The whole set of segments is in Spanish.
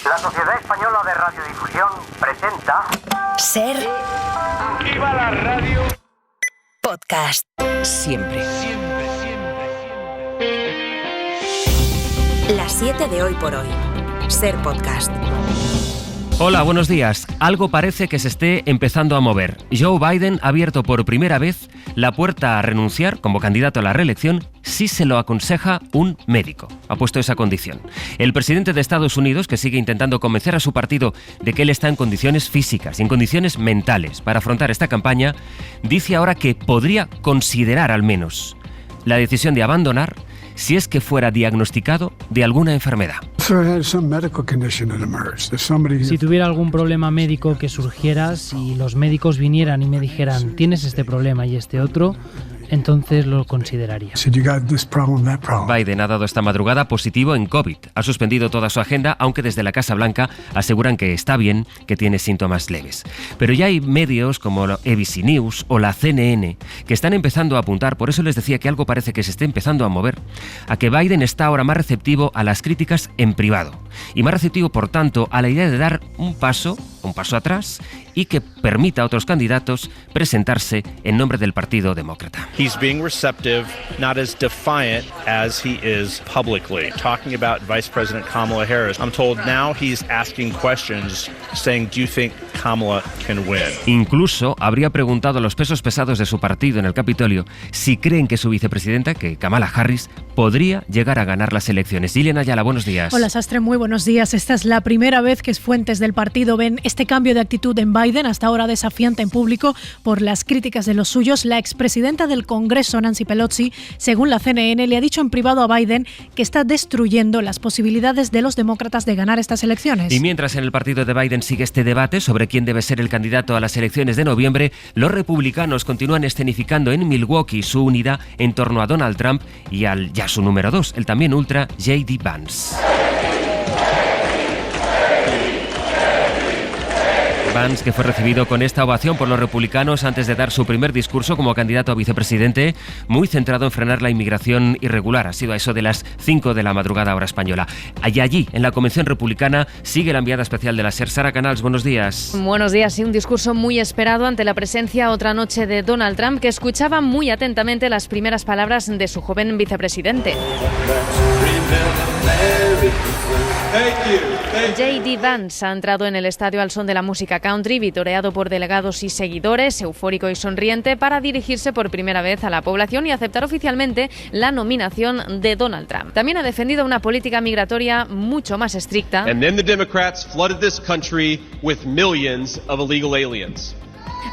La Sociedad Española de Radiodifusión presenta... Ser... ¡Viva la radio! Podcast. Siempre. Las 7 de Hoy por Hoy. Ser Podcast. Hola, buenos días. Algo parece que se esté empezando a mover. Joe Biden ha abierto por primera vez la puerta a renunciar como candidato a la reelección si se lo aconseja un médico. Ha puesto esa condición. El presidente de Estados Unidos, que sigue intentando convencer a su partido de que él está en condiciones físicas y en condiciones mentales para afrontar esta campaña, dice ahora que podría considerar al menos la decisión de abandonar si es que fuera diagnosticado de alguna enfermedad. Si tuviera algún problema médico que surgiera, si los médicos vinieran y me dijeran tienes este problema y este otro, entonces lo consideraría. Biden ha dado esta madrugada positivo en COVID. Ha suspendido toda su agenda, aunque desde la Casa Blanca aseguran que está bien, que tiene síntomas leves. Pero ya hay medios como ABC News o la CNN que están empezando a apuntar, por eso les decía que algo parece que se esté empezando a mover, a que Biden está ahora más receptivo a las críticas en privado. Y más receptivo, por tanto, a la idea de dar un paso atrás y que permita a otros candidatos presentarse en nombre del Partido Demócrata. He's being receptive, not as defiant as he is publicly. Talking about Vice President Kamala Harris, I'm told now he's asking questions saying, do you think Kamala can win? Incluso habría preguntado a los pesos pesados de su partido en el Capitolio si creen que su vicepresidenta, que Kamala Harris, podría llegar a ganar las elecciones. Gillian Ayala, buenos días. Hola, Sastre, muy buenos días. Esta es la primera vez que fuentes del partido ven este cambio de actitud en Biden, hasta ahora desafiante en público por las críticas de los suyos. La expresidenta del Congreso, Nancy Pelosi, según la CNN, le ha dicho en privado a Biden que está destruyendo las posibilidades de los demócratas de ganar estas elecciones. Y mientras en el partido de Biden sigue este debate sobre quién debe ser el candidato a las elecciones de noviembre, los republicanos continúan escenificando en Milwaukee su unidad en torno a Donald Trump y al ya su número 2, el también ultra J.D. Vance. Vance, que fue recibido con esta ovación por los republicanos antes de dar su primer discurso como candidato a vicepresidente, muy centrado en frenar la inmigración irregular. Ha sido a eso de las 5 de la madrugada hora española. Allí, en la Convención Republicana, sigue la enviada especial de la SER, Sara Canals. Buenos días. Buenos días. Sí, un discurso muy esperado ante la presencia otra noche de Donald Trump, que escuchaba muy atentamente las primeras palabras de su joven vicepresidente. J.D. Vance ha entrado en el estadio al son de la música country, vitoreado por delegados y seguidores, eufórico y sonriente, para dirigirse por primera vez a la población y aceptar oficialmente la nominación de Donald Trump. También ha defendido una política migratoria mucho más estricta. And then the Democrats flooded this country with millions of illegal aliens.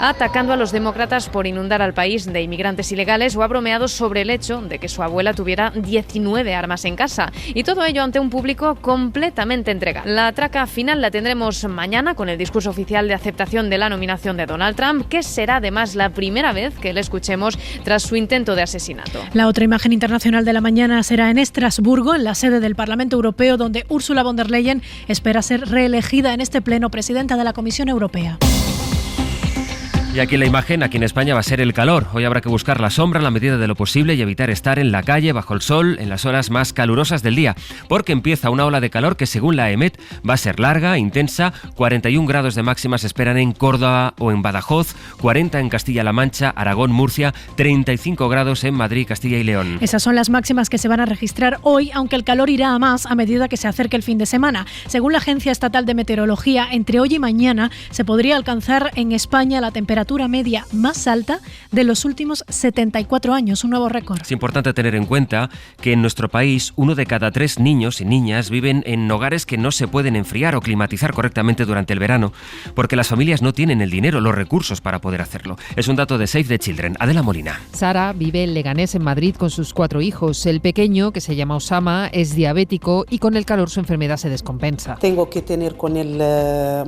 Atacando a los demócratas por inundar al país de inmigrantes ilegales, o ha bromeado sobre el hecho de que su abuela tuviera 19 armas en casa. Y todo ello ante un público completamente entregado. La traca final la tendremos mañana con el discurso oficial de aceptación de la nominación de Donald Trump, que será además la primera vez que le escuchemos tras su intento de asesinato. La otra imagen internacional de la mañana será en Estrasburgo, en la sede del Parlamento Europeo, donde Ursula von der Leyen espera ser reelegida en este pleno presidenta de la Comisión Europea. Y aquí la imagen, aquí en España va a ser el calor. Hoy habrá que buscar la sombra en la medida de lo posible y evitar estar en la calle, bajo el sol, en las horas más calurosas del día, porque empieza una ola de calor que, según la EMET, va a ser larga, intensa. 41 grados de máxima se esperan en Córdoba o en Badajoz, 40 en Castilla-La Mancha, Aragón, Murcia, 35 grados en Madrid, Castilla y León. Esas son las máximas que se van a registrar hoy, aunque el calor irá a más a medida que se acerque el fin de semana. Según la Agencia Estatal de Meteorología, entre hoy y mañana se podría alcanzar en España la temperatura media más alta de los últimos 74 años, un nuevo récord. Es importante tener en cuenta que en nuestro país 1 de cada 3 niños y niñas viven en hogares que no se pueden enfriar o climatizar correctamente durante el verano, porque las familias no tienen el dinero, los recursos para poder hacerlo. Es un dato de Save the Children. Adela Molina. Sara vive en Leganés, en Madrid, con sus 4 hijos. El pequeño, que se llama Osama, es diabético y con el calor su enfermedad se descompensa. Tengo que tener con él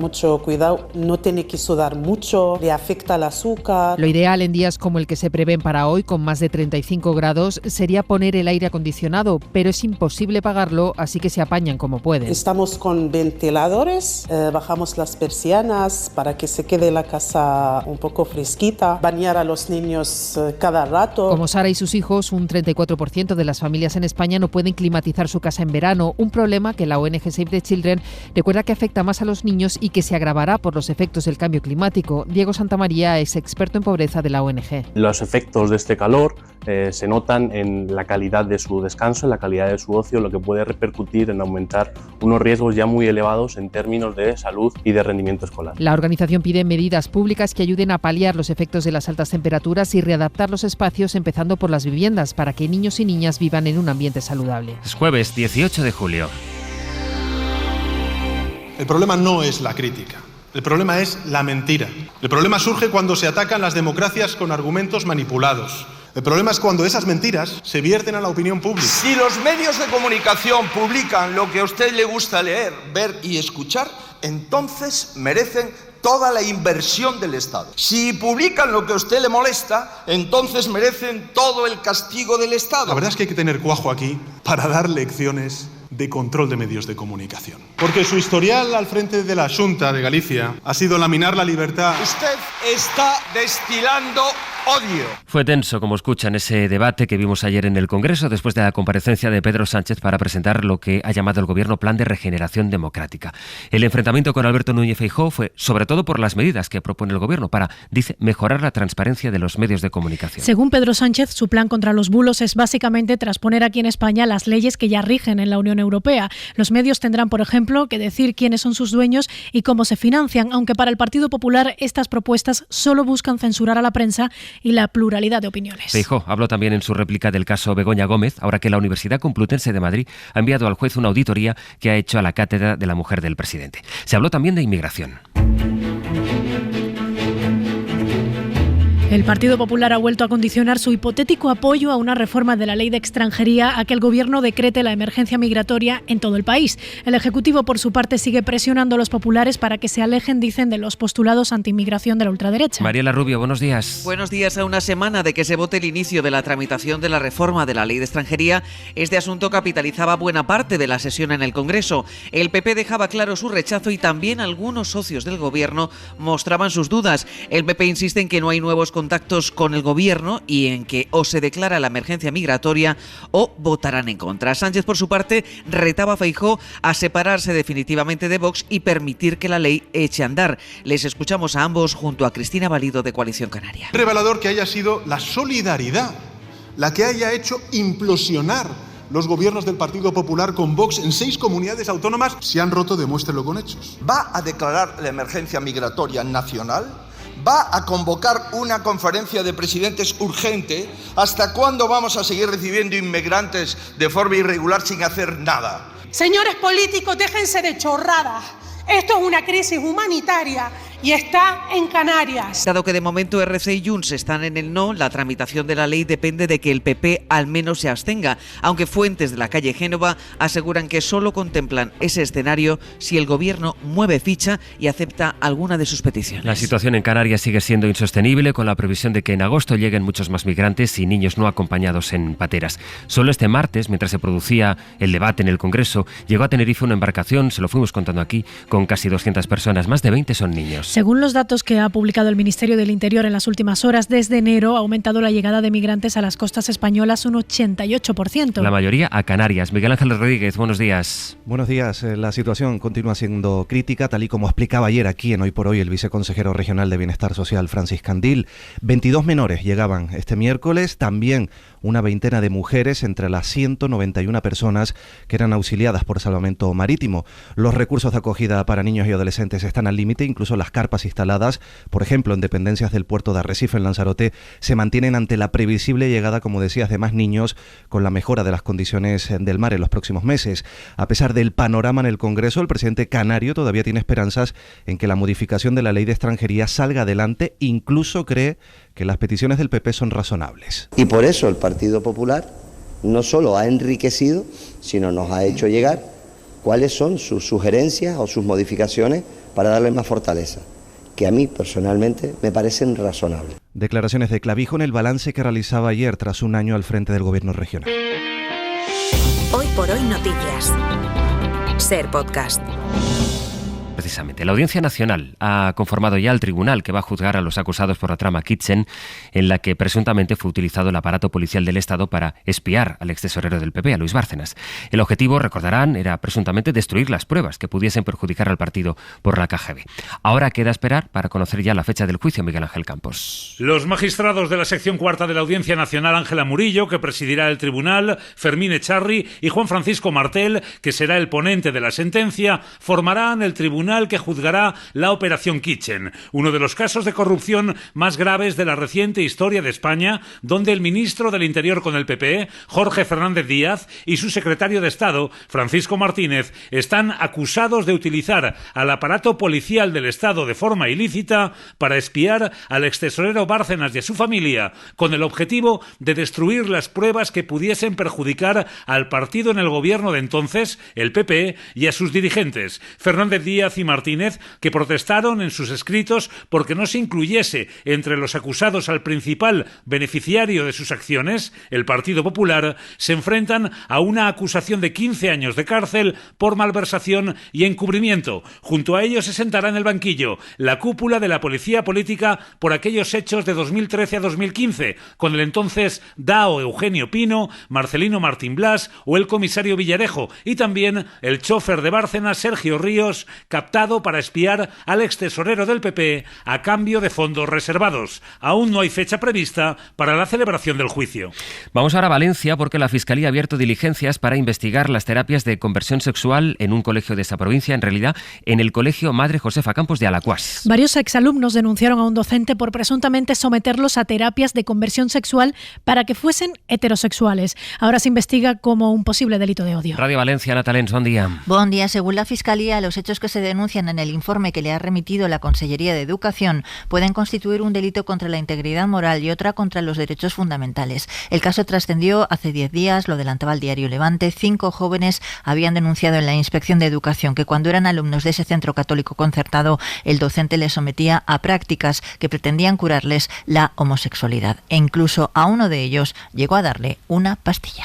mucho cuidado, no tiene que sudar mucho, le afecta afecta al azúcar. Lo ideal en días como el que se prevén para hoy, con más de 35 grados, sería poner el aire acondicionado, pero es imposible pagarlo, así que se apañan como pueden. Estamos con ventiladores, bajamos las persianas para que se quede la casa un poco fresquita, bañar a los niños cada rato. Como Sara y sus hijos, un 34% de las familias en España no pueden climatizar su casa en verano, un problema que la ONG Save the Children recuerda que afecta más a los niños y que se agravará por los efectos del cambio climático. Diego Santamaría es experto en pobreza de la ONG. Los efectos de este calor se notan en la calidad de su descanso, en la calidad de su ocio, lo que puede repercutir en aumentar unos riesgos ya muy elevados en términos de salud y de rendimiento escolar. La organización pide medidas públicas que ayuden a paliar los efectos de las altas temperaturas y readaptar los espacios, empezando por las viviendas, para que niños y niñas vivan en un ambiente saludable. Es jueves 18 de julio. El problema no es la crítica, el problema es la mentira. El problema surge cuando se atacan las democracias con argumentos manipulados. El problema es cuando esas mentiras se vierten a la opinión pública. Si los medios de comunicación publican lo que a usted le gusta leer, ver y escuchar, entonces merecen toda la inversión del Estado. Si publican lo que a usted le molesta, entonces merecen todo el castigo del Estado. La verdad es que hay que tener cuajo aquí para dar lecciones de control de medios de comunicación. Porque su historial al frente de la Xunta de Galicia ha sido laminar la libertad. Usted está destilando odio. Fue tenso, como escuchan, ese debate que vimos ayer en el Congreso después de la comparecencia de Pedro Sánchez para presentar lo que ha llamado el Gobierno Plan de Regeneración Democrática. El enfrentamiento con Alberto Núñez Feijóo fue sobre todo por las medidas que propone el Gobierno para, dice, mejorar la transparencia de los medios de comunicación. Según Pedro Sánchez, su plan contra los bulos es básicamente trasponer aquí en España las leyes que ya rigen en la Unión Europea. Los medios tendrán, por ejemplo, que decir quiénes son sus dueños y cómo se financian, aunque para el Partido Popular estas propuestas solo buscan censurar a la prensa y la pluralidad de opiniones. Feijóo habló también en su réplica del caso Begoña Gómez, ahora que la Universidad Complutense de Madrid ha enviado al juez una auditoría que ha hecho a la cátedra de la mujer del presidente. Se habló también de inmigración. El Partido Popular ha vuelto a condicionar su hipotético apoyo a una reforma de la ley de extranjería a que el Gobierno decrete la emergencia migratoria en todo el país. El Ejecutivo, por su parte, sigue presionando a los populares para que se alejen, dicen, de los postulados anti-inmigración de la ultraderecha. Mariela Rubio, buenos días. Buenos días. A una semana de que se vote el inicio de la tramitación de la reforma de la ley de extranjería, este asunto capitalizaba buena parte de la sesión en el Congreso. El PP dejaba claro su rechazo y también algunos socios del Gobierno mostraban sus dudas. El PP insiste en que no hay nuevos contactos con el Gobierno y en que o se declara la emergencia migratoria o votarán en contra. Sánchez, por su parte, retaba a Feijóo a separarse definitivamente de Vox y permitir que la ley eche a andar. Les escuchamos a ambos junto a Cristina Valido de Coalición Canaria. Revelador que haya sido la solidaridad la que haya hecho implosionar los gobiernos del Partido Popular con Vox en 6 comunidades autónomas. Si han roto, demuéstrenlo con hechos. ¿Va a declarar la emergencia migratoria nacional? ¿Va a convocar una conferencia de presidentes urgente? ¿Hasta cuándo vamos a seguir recibiendo inmigrantes de forma irregular sin hacer nada? Señores políticos, déjense de chorradas. Esto es una crisis humanitaria y está en Canarias. Dado que de momento RC y Junts están en el no, la tramitación de la ley depende de que el PP al menos se abstenga, aunque fuentes de la calle Génova aseguran que solo contemplan ese escenario si el Gobierno mueve ficha y acepta alguna de sus peticiones. La situación en Canarias sigue siendo insostenible, con la previsión de que en agosto lleguen muchos más migrantes y niños no acompañados en pateras. Solo este martes, mientras se producía el debate en el Congreso, llegó a Tenerife una embarcación, se lo fuimos contando aquí, con casi 200 personas, más de 20 son niños. Según los datos que ha publicado el Ministerio del Interior en las últimas horas, desde enero ha aumentado la llegada de migrantes a las costas españolas un 88%. La mayoría a Canarias. Miguel Ángel Rodríguez, buenos días. Buenos días. La situación continúa siendo crítica, tal y como explicaba ayer aquí en Hoy por Hoy el viceconsejero regional de Bienestar Social, Francis Candil. 22 menores llegaban este miércoles, también una veintena de mujeres entre las 191 personas que eran auxiliadas por salvamento marítimo. Los recursos de acogida para niños y adolescentes están al límite, incluso las carpas instaladas, por ejemplo, en dependencias del puerto de Arrecife, en Lanzarote, se mantienen ante la previsible llegada, como decías, de más niños con la mejora de las condiciones del mar en los próximos meses. A pesar del panorama en el Congreso, el presidente canario todavía tiene esperanzas en que la modificación de la ley de extranjería salga adelante, incluso cree que las peticiones del PP son razonables. Y por eso el Partido Popular no solo ha enriquecido, sino nos ha hecho llegar cuáles son sus sugerencias o sus modificaciones para darle más fortaleza. que a mí personalmente me parecen razonables. Declaraciones de Clavijo en el balance que realizaba ayer tras un año al frente del gobierno regional. Hoy por hoy noticias. Ser Podcast. Precisamente, la Audiencia Nacional ha conformado ya el tribunal que va a juzgar a los acusados por la trama Kitchen, en la que presuntamente fue utilizado el aparato policial del Estado para espiar al extesorero del PP, a Luis Bárcenas. El objetivo, recordarán, era presuntamente destruir las pruebas que pudiesen perjudicar al partido por la KGB. Ahora queda esperar para conocer ya la fecha del juicio, Miguel Ángel Campos. Los magistrados de la sección cuarta de la Audiencia Nacional, Ángela Murillo, que presidirá el tribunal, Fermín Echarri y Juan Francisco Martel, que será el ponente de la sentencia, formarán el tribunal que juzgará la Operación Kitchen, uno de los casos de corrupción más graves de la reciente historia de España, donde el ministro del Interior con el PP, Jorge Fernández Díaz, y su secretario de Estado, Francisco Martínez, están acusados de utilizar al aparato policial del Estado de forma ilícita para espiar al extesorero Bárcenas y a su familia, con el objetivo de destruir las pruebas que pudiesen perjudicar al partido en el gobierno de entonces, el PP, y a sus dirigentes, Fernández Díaz y Martínez, que protestaron en sus escritos porque no se incluyese entre los acusados al principal beneficiario de sus acciones, el Partido Popular, se enfrentan a una acusación de 15 años de cárcel por malversación y encubrimiento. Junto a ellos se sentará en el banquillo la cúpula de la policía política por aquellos hechos de 2013 a 2015, con el entonces DAO Eugenio Pino, Marcelino Martín Blas o el comisario Villarejo, y también el chofer de Bárcenas, Sergio Ríos, captado para espiar al extesorero del PP a cambio de fondos reservados. Aún no hay fecha prevista para la celebración del juicio. Vamos ahora a Valencia porque la Fiscalía ha abierto diligencias para investigar las terapias de conversión sexual en un colegio de esa provincia, en realidad en el Colegio Madre Josefa Campos de Alacuás. Varios exalumnos denunciaron a un docente por presuntamente someterlos a terapias de conversión sexual para que fuesen heterosexuales. Ahora se investiga como un posible delito de odio. Radio Valencia, Natalens, buen día. Buen día. Según la Fiscalía, los hechos que se denuncian en el informe que le ha remitido la Consellería de Educación pueden constituir un delito contra la integridad moral y otra contra los derechos fundamentales. El caso trascendió hace 10 días, lo adelantaba el diario Levante. 5 jóvenes habían denunciado en la Inspección de Educación que cuando eran alumnos de ese centro católico concertado, el docente les sometía a prácticas que pretendían curarles la homosexualidad. E incluso a uno de ellos llegó a darle una pastilla.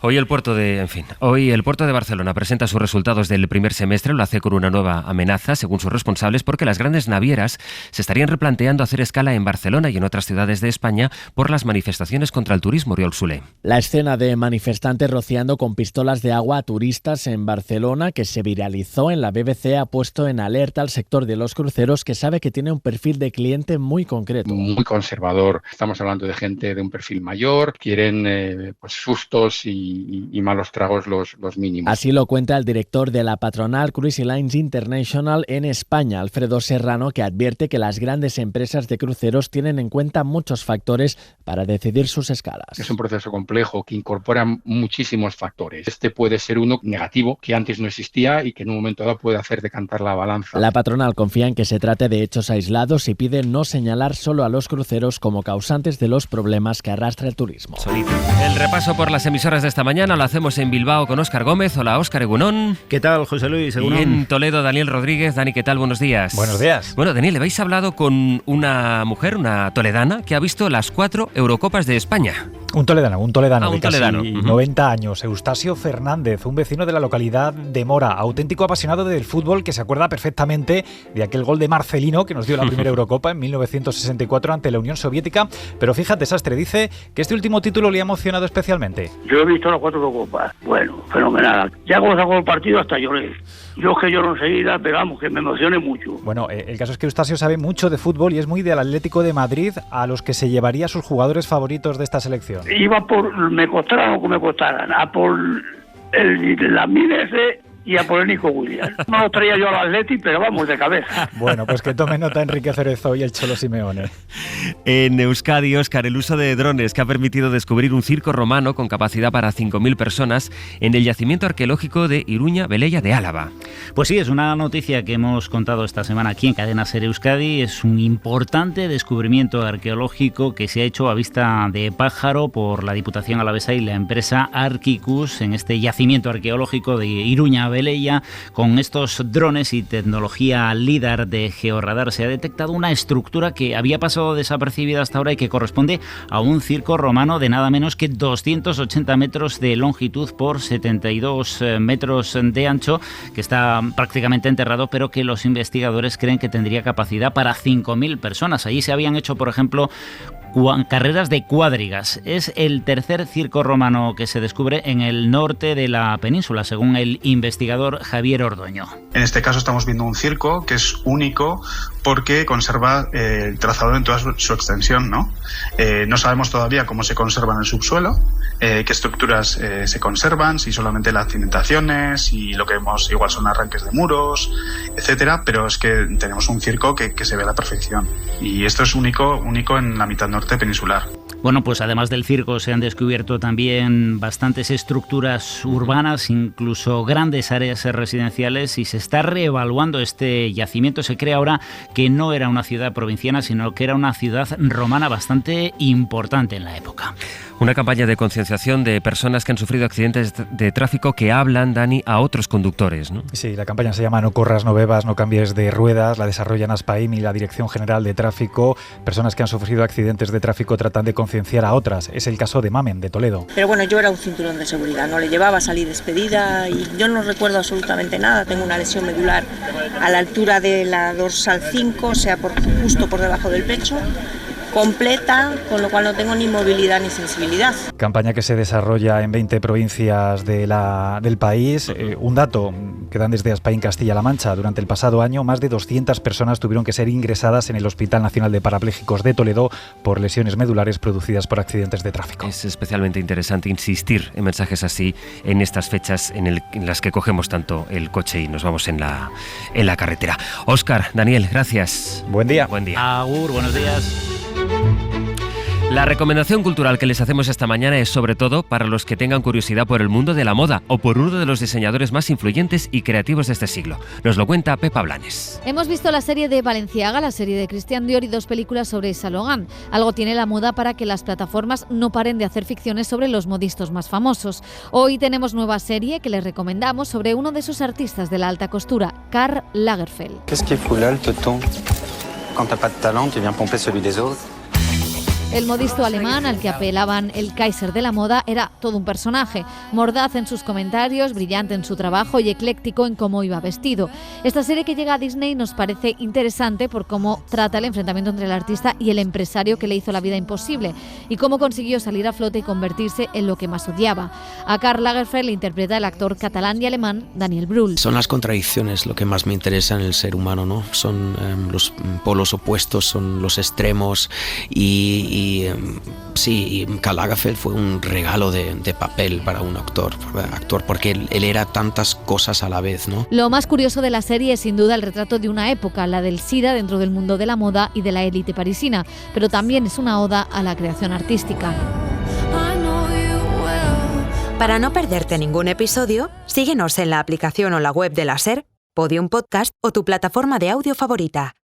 Hoy el puerto de Barcelona presenta sus resultados del primer semestre. Lo hace con una nueva amenaza, según sus responsables, porque las grandes navieras se estarían replanteando hacer escala en Barcelona y en otras ciudades de España por las manifestaciones contra el turismo. Oriol Soler. La escena de manifestantes rociando con pistolas de agua a turistas en Barcelona, que se viralizó en la BBC, ha puesto en alerta al sector de los cruceros, que sabe que tiene un perfil de cliente muy concreto. Muy conservador. Estamos hablando de gente de un perfil mayor, quieren sustos y malos tragos los mínimos. Así lo cuenta el director de la patronal Cruise Lines International en España, Alfredo Serrano, que advierte que las grandes empresas de cruceros tienen en cuenta muchos factores para decidir sus escalas. Es un proceso complejo que incorpora muchísimos factores. Este puede ser uno negativo, que antes no existía y que en un momento dado puede hacer decantar la balanza. La patronal confía en que se trate de hechos aislados y pide no señalar solo a los cruceros como causantes de los problemas que arrastra el turismo. El repaso por las emisoras de esta mañana lo hacemos en Bilbao con Óscar Gómez. Hola, Óscar, egunon. ¿Qué tal, José Luis? Egunon. Y en Toledo, Daniel Rodríguez. Dani, ¿qué tal? Buenos días. Buenos días. Bueno, Daniel, habéis hablado con una mujer, una toledana, que ha visto las 4 Eurocopas de España. Un toledano de casi toledano. 90 años, Eustasio Fernández, un vecino de la localidad de Mora, auténtico apasionado del fútbol que se acuerda perfectamente de aquel gol de Marcelino que nos dio la primera Eurocopa en 1964 ante la Unión Soviética. Pero fíjate, Sastre, dice que este último título le ha emocionado especialmente. Yo he visto las 4 Eurocopas, bueno, fenomenal. Ya cuando sacó el partido hasta lloré. Yo es que lloro enseguida, pero vamos, que me emocione mucho. Bueno, el caso es que Eustasio sabe mucho de fútbol y es muy del Atlético de Madrid, a los que se llevaría a sus jugadores favoritos de esta selección. Iba por, me costaran o que me costaran, a por el Lamine ese y a por el Nico Williams. No lo traía yo al Atleti, pero vamos, de cabeza. Bueno, pues que tome nota Enrique Cerezo y el Cholo Simeone. En Euskadi, Óscar, el uso de drones que ha permitido descubrir un circo romano con capacidad para 5.000 personas en el yacimiento arqueológico de Iruña Velella de Álava. Pues sí, es una noticia que hemos contado esta semana aquí en Cadena SER Euskadi. Es un importante descubrimiento arqueológico que se ha hecho a vista de pájaro por la Diputación Alavesa y la empresa Archicus en este yacimiento arqueológico de Iruña-Velella. Con estos drones y tecnología LIDAR de georradar se ha detectado una estructura que había pasado desapercibida hasta ahora y que corresponde a un circo romano de nada menos que 280 metros de longitud por 72 metros de ancho, que está prácticamente enterrado, pero que los investigadores creen que tendría capacidad para 5.000 personas. Allí se habían hecho, por ejemplo, carreras de cuadrigas. Es el tercer circo romano que se descubre en el norte de la península, según el investigador Javier Ordoño. En este caso estamos viendo un circo que es único porque conserva el trazado en toda su extensión, ¿no? No sabemos todavía cómo se conserva en el subsuelo, qué estructuras se conservan, si solamente las cimentaciones, y lo que vemos igual son arranques de muros, etcétera, pero es que tenemos un circo que se ve a la perfección. Y esto es único en la mitad norte peninsular. Bueno, pues además del circo se han descubierto también bastantes estructuras urbanas, incluso grandes áreas residenciales, y se está reevaluando este yacimiento. Se cree ahora que no era una ciudad provinciana, sino que era una ciudad romana bastante importante en la época. Una campaña de concienciación de personas que han sufrido accidentes de tráfico que hablan, Dani, a otros conductores, ¿no? Sí, la campaña se llama No corras, no bebas, no cambies de ruedas. La desarrollan ASPAIM y la Dirección General de Tráfico. Personas que han sufrido accidentes de tráfico tratan de concienciar a otras. Es el caso de Mamen, de Toledo. Pero bueno, yo era un cinturón de seguridad, no le llevaba, salí despedida y yo no recuerdo absolutamente nada. Tengo una lesión medular a la altura de la dorsal 5, o sea, justo por debajo del pecho, completa, con lo cual no tengo ni movilidad ni sensibilidad. Campaña que se desarrolla en 20 provincias del país. Un dato que dan desde ASPAIM Castilla-La Mancha: durante el pasado año, más de 200 personas tuvieron que ser ingresadas en el Hospital Nacional de Parapléjicos de Toledo por lesiones medulares producidas por accidentes de tráfico. Es especialmente interesante insistir en mensajes así en estas fechas en las que cogemos tanto el coche y nos vamos en la carretera. Óscar, Daniel, gracias. Buen día. Buen día. Agur, buenos días. La recomendación cultural que les hacemos esta mañana es sobre todo para los que tengan curiosidad por el mundo de la moda o por uno de los diseñadores más influyentes y creativos de este siglo. Nos lo cuenta Pepa Blanes. Hemos visto la serie de Balenciaga, la serie de Christian Dior y 2 películas sobre Saint Laurent. Algo tiene la moda para que las plataformas no paren de hacer ficciones sobre los modistos más famosos. Hoy tenemos nueva serie que les recomendamos sobre uno de sus artistas de la alta costura, Karl Lagerfeld. Qu'est-ce qui fout là le teuton? Quand t'as pas de talent, tu viens pomper celui des autres. El modisto alemán, al que apelaban el Kaiser de la moda, era todo un personaje, mordaz en sus comentarios, brillante en su trabajo y ecléctico en cómo iba vestido. Esta serie que llega a Disney nos parece interesante por cómo trata el enfrentamiento entre el artista y el empresario que le hizo la vida imposible y cómo consiguió salir a flote y convertirse en lo que más odiaba. A Karl Lagerfeld le interpreta el actor catalán y alemán Daniel Brühl. Son las contradicciones lo que más me interesa en el ser humano, ¿no? Son los polos opuestos, son los extremos y Karl Lagerfeld fue un regalo de papel para un actor porque él era tantas cosas a la vez, ¿no? Lo más curioso de la serie es sin duda el retrato de una época, la del SIDA dentro del mundo de la moda y de la élite parisina, pero también es una oda a la creación artística. Para no perderte ningún episodio, síguenos en la aplicación o la web de la SER, Podium Podcast o tu plataforma de audio favorita.